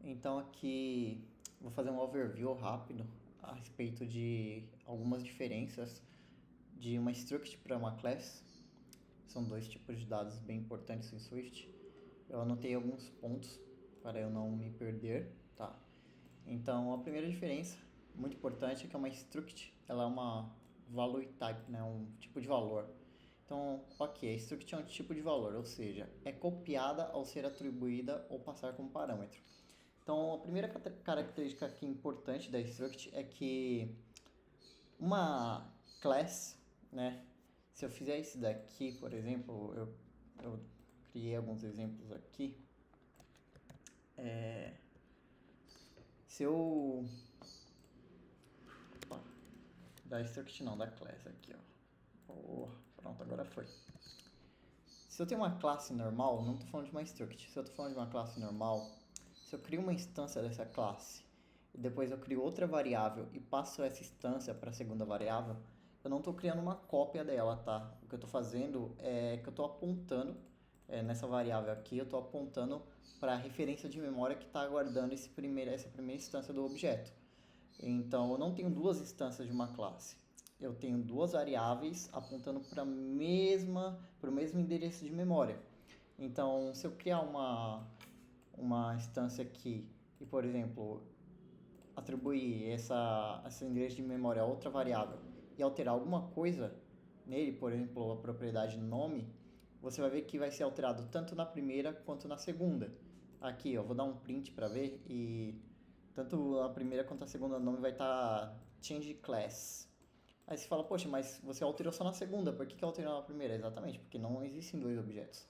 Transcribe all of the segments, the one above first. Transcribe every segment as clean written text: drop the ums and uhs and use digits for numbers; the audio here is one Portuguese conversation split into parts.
Então aqui vou fazer um overview rápido a respeito de algumas diferenças de uma struct para uma class. São dois tipos de dados bem importantes em Swift. Eu anotei alguns pontos para eu não me perder, tá? Então a primeira diferença, muito importante, é que uma struct ela é uma value type, né? Um tipo de valor. Então, ok, a struct é um tipo de valor, ou seja, é copiada ao ser atribuída ou passar como parâmetro. Então, a primeira característica aqui importante da struct é que uma class, né? Se eu fizer isso daqui, por exemplo, eu criei alguns exemplos aqui. Se eu... Opa, da struct não, da class aqui, ó. Oh, pronto, agora foi. Se eu tenho uma classe normal, não estou falando de uma struct, se eu estou falando de uma classe normal, se eu crio uma instância dessa classe e depois eu crio outra variável e passo essa instância para a segunda variável, eu não estou criando uma cópia dela, tá? O que eu estou fazendo é que eu estou apontando nessa variável aqui, eu estou apontando para a referência de memória que está aguardando essa primeira instância do objeto. Então, eu não tenho duas instâncias de uma classe. Eu tenho duas variáveis apontando para o mesmo endereço de memória. Então, se eu criar uma instância aqui e, por exemplo, atribuir esse endereço de memória a outra variável e alterar alguma coisa nele, por exemplo, a propriedade nome, você vai ver que vai ser alterado tanto na primeira quanto na segunda. Aqui, eu vou dar um print para ver e tanto a primeira quanto a segunda nome vai estar change class. Aí você fala, poxa, mas você alterou só na segunda, por que alterou na primeira? Exatamente, porque não existem dois objetos.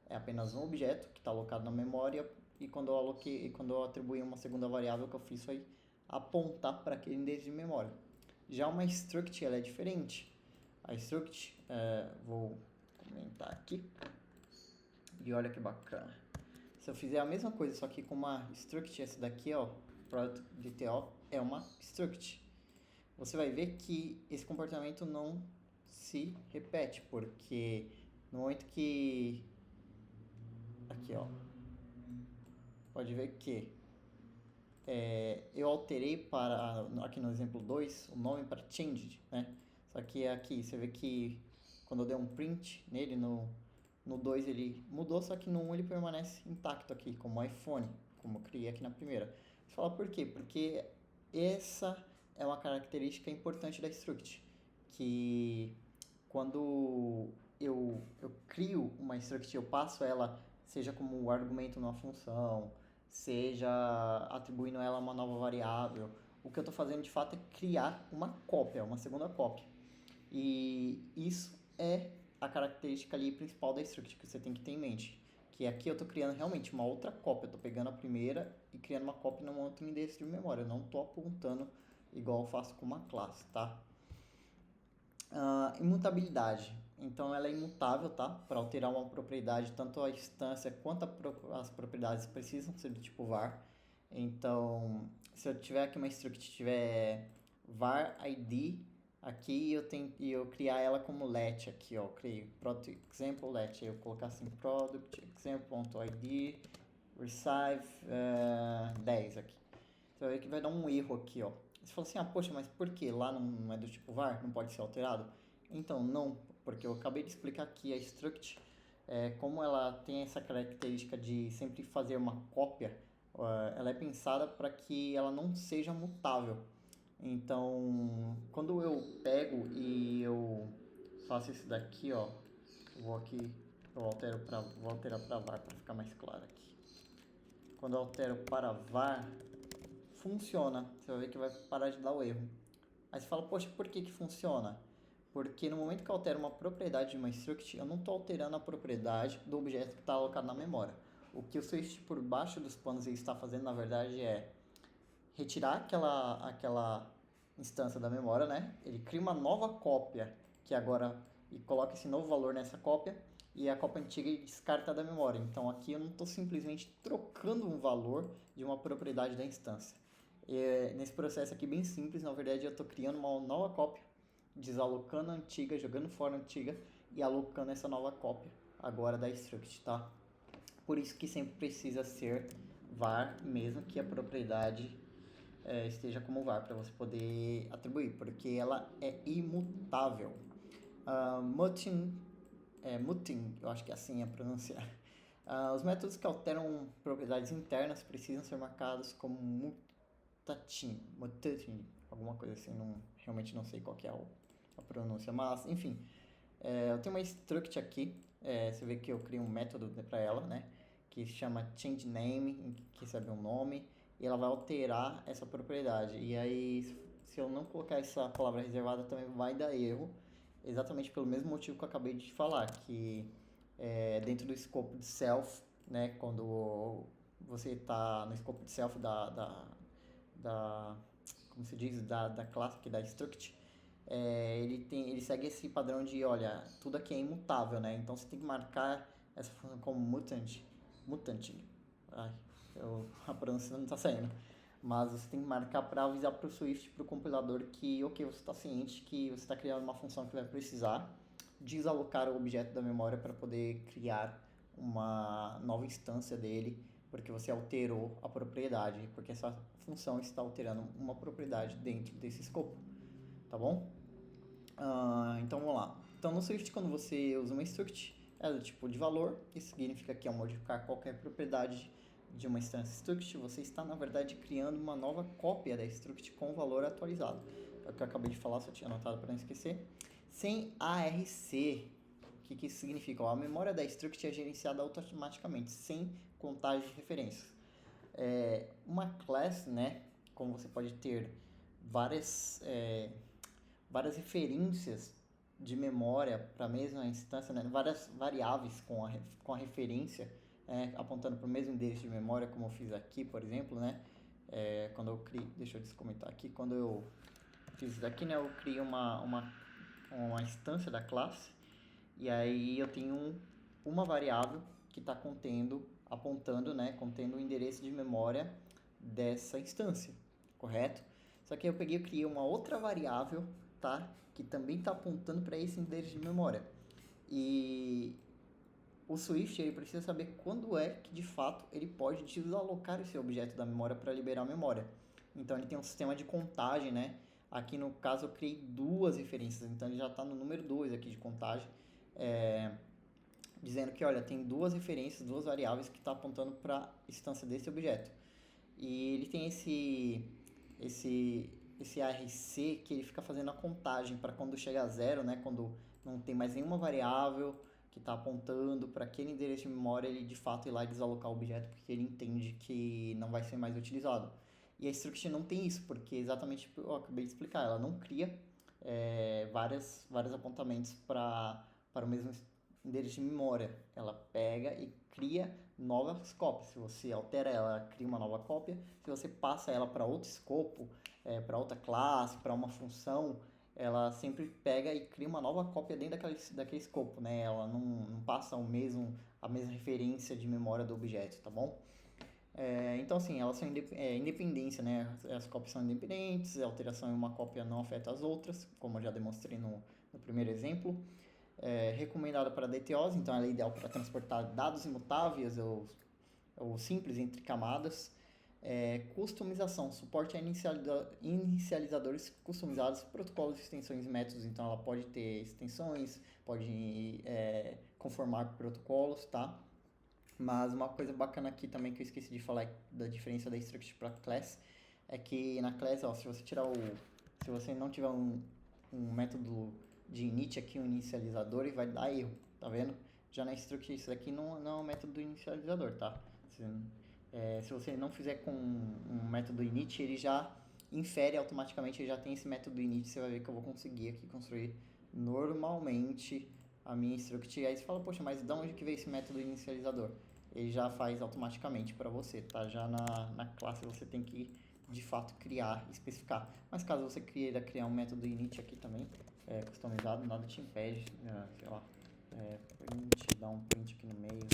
É apenas um objeto que está alocado na memória e quando eu atribuí uma segunda variável, o que eu fiz foi apontar para aquele endereço de memória. Já uma struct ela é diferente. A struct, vou comentar aqui, e olha que bacana. Se eu fizer a mesma coisa, só que com uma struct, essa daqui, ó, product.dto, é uma struct. Você vai ver que esse comportamento não se repete, porque no momento que... Aqui, ó. Pode ver que eu alterei para, aqui no exemplo 2, o nome para changed, né? Só que aqui, você vê que quando eu der um print nele, no 2 ele mudou, só que no 1 ele permanece intacto aqui, como iPhone, como eu criei aqui na primeira. Você fala por quê? Porque essa é uma característica importante da struct, que quando eu crio uma struct, eu passo ela, seja como um argumento numa função, seja atribuindo ela uma nova variável, o que eu estou fazendo de fato é criar uma cópia, uma segunda cópia. E isso é a característica ali principal da struct que você tem que ter em mente. Que aqui eu estou criando realmente uma outra cópia, eu estou pegando a primeira e criando uma cópia num outro endereço de memória. Eu não estou apontando igual eu faço com uma classe, tá? Imutabilidade. Então ela é imutável, tá? Para alterar uma propriedade, tanto a instância quanto as propriedades precisam ser do tipo var. Então, se eu tiver aqui uma struct tiver var id aqui eu criar ela como let aqui, ó, eu criei product example let, aí eu colocar assim product example.id receive 10 aqui. Você vai ver que vai dar um erro aqui, ó. Você fala assim, poxa, mas por que lá não é do tipo var? Não pode ser alterado? Então, não, porque eu acabei de explicar aqui a struct, como ela tem essa característica de sempre fazer uma cópia, ela é pensada para que ela não seja mutável. Então, quando eu pego e eu faço isso daqui, ó, vou alterar para var para ficar mais claro aqui. Quando eu altero para var, funciona. Você vai ver que vai parar de dar o erro. Aí você fala, poxa, por que funciona? Porque no momento que eu altero uma propriedade de uma struct, eu não estou alterando a propriedade do objeto que está alocado na memória. O que o Swift por baixo dos panos está fazendo, na verdade, é retirar aquela instância da memória, né? Ele cria uma nova cópia e coloca esse novo valor nessa cópia e a cópia antiga ele descarta da memória. Então aqui eu não estou simplesmente trocando um valor de uma propriedade da instância. Nesse processo aqui bem simples, na verdade eu estou criando uma nova cópia, desalocando a antiga, jogando fora a antiga e alocando essa nova cópia agora da struct, tá? Por isso que sempre precisa ser var, mesmo que a propriedade esteja como var, para você poder atribuir, porque ela é imutável. Mutin, eu acho que é assim a pronúncia. Os métodos que alteram propriedades internas precisam ser marcados como mutatin, alguma coisa assim, realmente não sei qual que é a pronúncia, mas enfim, eu tenho uma struct aqui, você vê que eu criei um método para ela, né, que se chama changeName, que recebe um nome, e ela vai alterar essa propriedade, e aí se eu não colocar essa palavra reservada também vai dar erro, exatamente pelo mesmo motivo que eu acabei de falar, que dentro do escopo de self, né, quando você está no escopo de self da como se diz, da classe aqui, da struct, ele segue esse padrão de, olha, tudo aqui é imutável, né? Então você tem que marcar essa função como mutant. Ai, a pronúncia não está saindo. Mas você tem que marcar para avisar para o Swift, para o compilador, que, ok, você está ciente que você está criando uma função que vai precisar desalocar o objeto da memória para poder criar uma nova instância dele, porque você alterou a propriedade, porque essa função está alterando uma propriedade dentro desse escopo, tá bom? Então vamos lá. Então no Swift, quando você usa uma struct, é do tipo de valor, isso significa que ao modificar qualquer propriedade de uma instância struct, você está na verdade criando uma nova cópia da struct com o valor atualizado. É o que eu acabei de falar, só tinha anotado para não esquecer. Sem ARC, o que isso significa? A memória da struct é gerenciada automaticamente, sem contagem de referências. Uma class, né, como você pode ter várias referências de memória para a mesma instância, né, várias variáveis com a referência, apontando para o mesmo endereço de memória, como eu fiz aqui, por exemplo, né, quando eu criei, deixa eu descomentar aqui, quando eu fiz isso daqui, né, eu criei uma instância da classe, e aí eu tenho uma variável que está apontando, né, contendo o endereço de memória dessa instância, correto? Só que eu peguei e criei uma outra variável, tá, que também está apontando para esse endereço de memória. E o Swift ele precisa saber quando é que de fato ele pode desalocar esse objeto da memória para liberar a memória. Então ele tem um sistema de contagem, né? Aqui no caso eu criei duas referências, então ele já está no número 2 aqui de contagem, dizendo que, olha, tem duas referências, duas variáveis que está apontando para a instância desse objeto. E ele tem esse ARC que ele fica fazendo a contagem para quando chega a zero, né? Quando não tem mais nenhuma variável que está apontando para aquele endereço de memória, ele de fato ir lá e desalocar o objeto porque ele entende que não vai ser mais utilizado. E a struct não tem isso, porque exatamente eu acabei de explicar, ela não cria vários apontamentos para o mesmo endereço de memória. Ela pega e cria novas cópias. Se você altera ela, cria uma nova cópia. Se você passa ela para outro escopo, para outra classe, para uma função, ela sempre pega e cria uma nova cópia dentro daquele escopo, né? Ela não passa a mesma referência de memória do objeto, tá bom? Então, assim, elas são independência, né? As cópias são independentes, a alteração em uma cópia não afeta as outras, como eu já demonstrei no primeiro exemplo. Recomendada para DTOs, então ela é ideal para transportar dados imutáveis ou simples entre camadas. Customização, suporte a inicializadores customizados, protocolos, extensões e métodos, então ela pode ter extensões, pode conformar protocolos, tá? Mas uma coisa bacana aqui também que eu esqueci de falar da diferença da struct para class é que na class, ó, se você não tiver um método de init aqui, um inicializador, ele vai dar erro, tá vendo? Já na struct isso aqui não é um método do inicializador, tá? Se você não fizer com um método init, ele já infere automaticamente, ele já tem esse método init, você vai ver que eu vou conseguir aqui construir normalmente a minha struct. Aí você fala, poxa, mas de onde que veio esse método inicializador? Ele já faz automaticamente para você, tá? Já na classe você tem que, de fato, criar, especificar. Mas caso você queira criar um método init aqui também, customizado, nada te impede, sei lá, dar um print aqui no meio,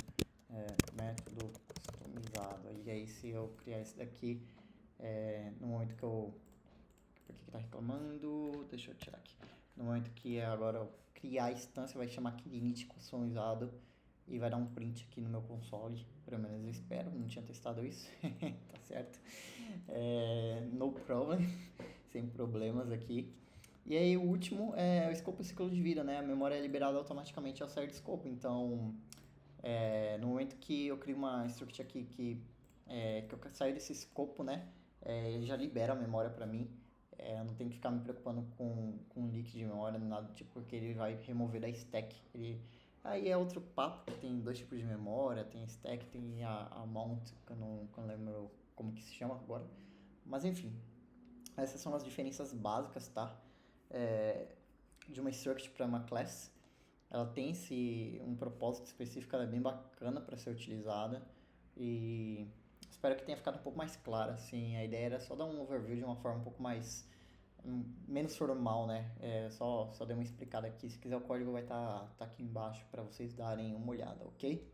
método customizado. E aí se eu criar esse daqui, no momento que eu... Por que tá reclamando? Deixa eu tirar aqui. No momento que agora eu criar a instância, vai chamar aqui de init customizado. e vai dar um print aqui no meu console, pelo menos eu espero, não tinha testado isso, tá certo? No problem, sem problemas aqui. E aí o último é o escopo e ciclo de vida, né? A memória é liberada automaticamente ao sair do escopo, então no momento que eu crio uma struct aqui que eu saio desse escopo, né? Ele já libera a memória para mim. Eu não tenho que ficar me preocupando com leak de memória, nada do tipo, porque ele vai remover da stack. Aí é outro papo, que tem dois tipos de memória, tem stack, tem a mount, que eu não lembro como que se chama agora. Mas enfim, essas são as diferenças básicas, tá? De uma struct para uma class. Ela tem um propósito específico, ela é bem bacana para ser utilizada e espero que tenha ficado um pouco mais clara, assim, a ideia era só dar um overview de uma forma um pouco mais menos formal, né? Só dei uma explicada aqui, se quiser o código vai estar tá aqui embaixo para vocês darem uma olhada, ok?